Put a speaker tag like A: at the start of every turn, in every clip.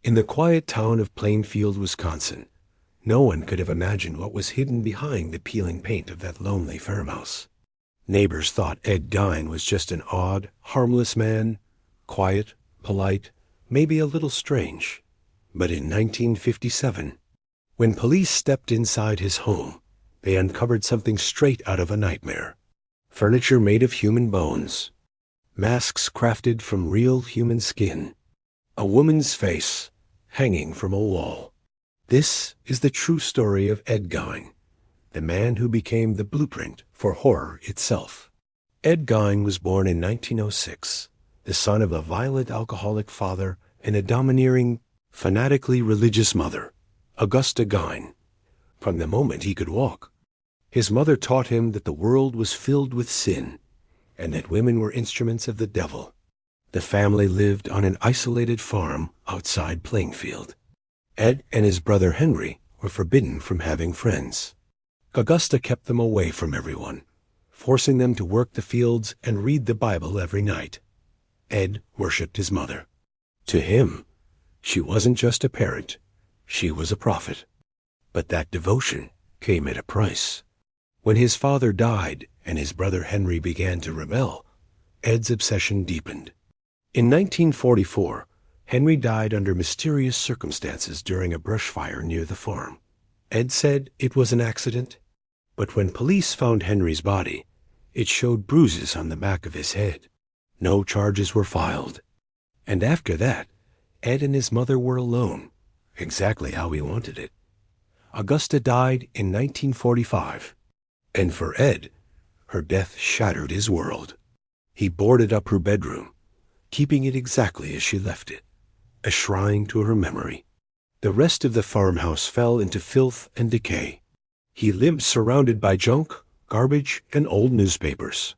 A: In the quiet town of Plainfield, Wisconsin, no one could have imagined what was hidden behind the peeling paint of that lonely farmhouse. Neighbors thought Ed Gein was just an odd, harmless man, quiet, polite, maybe a little strange. But in 1957, when police stepped inside his home, they uncovered something straight out of a nightmare. Furniture made of human bones, masks crafted from real human skin, a woman's face hanging from a wall. This is the true story of Ed Gein, the man who became the blueprint for horror itself. Ed Gein was born in 1906, the son of a violent alcoholic father and a domineering, fanatically religious mother, Augusta Gein. From the moment he could walk, his mother taught him that the world was filled with sin and that women were instruments of the devil. The family lived on an isolated farm outside Plainfield. Ed and his brother Henry were forbidden from having friends. Augusta kept them away from everyone, forcing them to work the fields and read the Bible every night. Ed worshipped his mother. To him, she wasn't just a parent, she was a prophet. But that devotion came at a price. When his father died and his brother Henry began to rebel, Ed's obsession deepened. In 1944, Henry died under mysterious circumstances during a brush fire near the farm. Ed said it was an accident, but when police found Henry's body, it showed bruises on the back of his head. No charges were filed. And after that, Ed and his mother were alone, exactly how he wanted it. Augusta died in 1945, and for Ed, her death shattered his world. He boarded up her bedroom, keeping it exactly as she left it, a shrine to her memory. The rest of the farmhouse fell into filth and decay. He lived surrounded by junk, garbage, and old newspapers.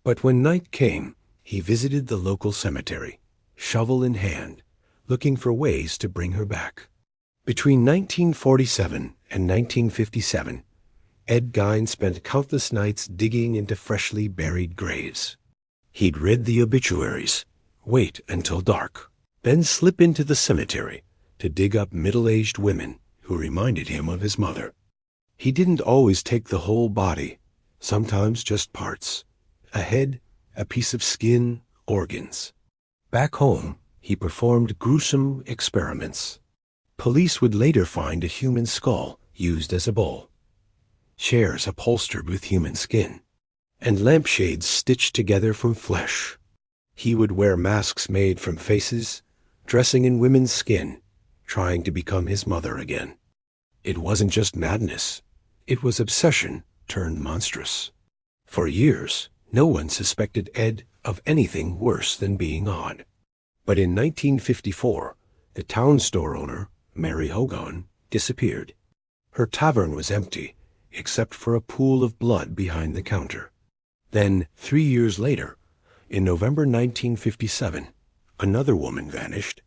A: But when night came, he visited the local cemetery, shovel in hand, looking for ways to bring her back. Between 1947 and 1957, Ed Gein spent countless nights digging into freshly buried graves. He'd read the obituaries, wait until dark, then slip into the cemetery to dig up middle-aged women who reminded him of his mother. He didn't always take the whole body, sometimes just parts, a head, a piece of skin, organs. Back home, he performed gruesome experiments. Police would later find a human skull used as a bowl, chairs upholstered with human skin, and lampshades stitched together from flesh. He would wear masks made from faces, dressing in women's skin, trying to become his mother again. It wasn't just madness. It was obsession turned monstrous. For years, no one suspected Ed of anything worse than being odd. But in 1954, the town store owner, Mary Hogan, disappeared. Her tavern was empty, except for a pool of blood behind the counter. Then, 3 years later, in November 1957, another woman vanished,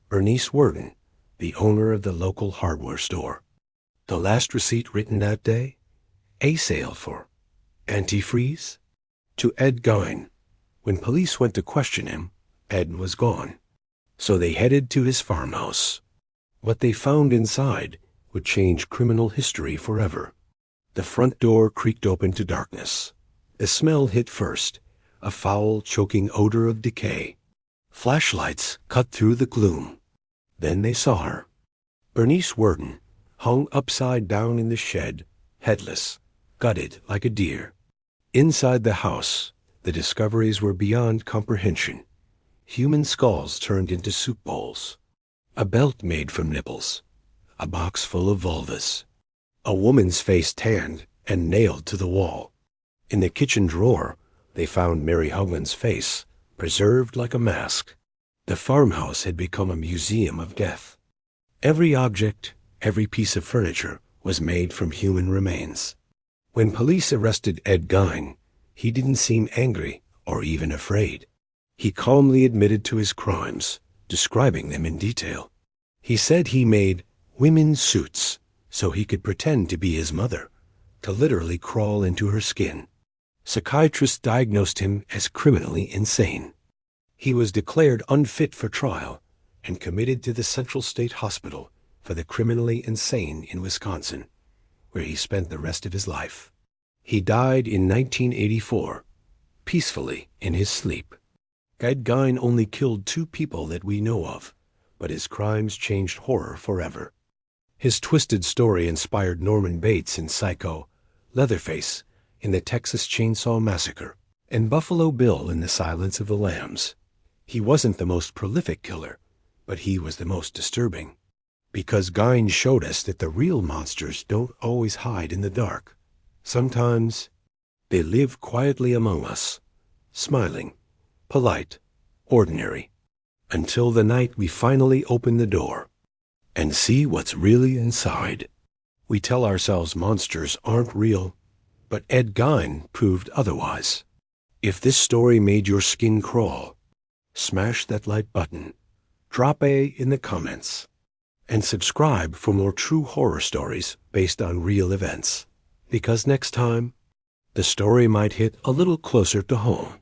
A: Bernice Worden, the owner of the local hardware store. The last receipt written that day? A sale for antifreeze? To Ed Gein. When police went to question him, Ed was gone. So they headed to his farmhouse. What they found inside would change criminal history forever. The front door creaked open to darkness. The smell hit first, a foul, choking odor of decay. Flashlights cut through the gloom. Then they saw her. Bernice Worden hung upside down in the shed, headless, gutted like a deer. Inside the house, the discoveries were beyond comprehension. Human skulls turned into soup bowls, a belt made from nipples, a box full of vulvas, a woman's face tanned and nailed to the wall. In the kitchen drawer, they found Mary Hogan's face, preserved like a mask. The farmhouse had become a museum of death. Every object, every piece of furniture was made from human remains. When police arrested Ed Gein, he didn't seem angry or even afraid. He calmly admitted to his crimes, describing them in detail. He said he made women's suits so he could pretend to be his mother, to literally crawl into her skin. Psychiatrists diagnosed him as criminally insane. He was declared unfit for trial and committed to the Central State Hospital for the criminally insane in Wisconsin, where he spent the rest of his life. He died in 1984, peacefully in his sleep. Ed Gein only killed 2 people that we know of, but his crimes changed horror forever. His twisted story inspired Norman Bates in Psycho, Leatherface in the Texas Chainsaw Massacre, and Buffalo Bill in The Silence of the Lambs. He wasn't the most prolific killer, but he was the most disturbing, because Gein showed us that the real monsters don't always hide in the dark. Sometimes they live quietly among us, smiling, polite, ordinary, until the night we finally open the door and see what's really inside. We tell ourselves monsters aren't real, but Ed Gein proved otherwise. If this story made your skin crawl, smash that like button, drop A in the comments, and subscribe for more true horror stories based on real events. Because next time, the story might hit a little closer to home.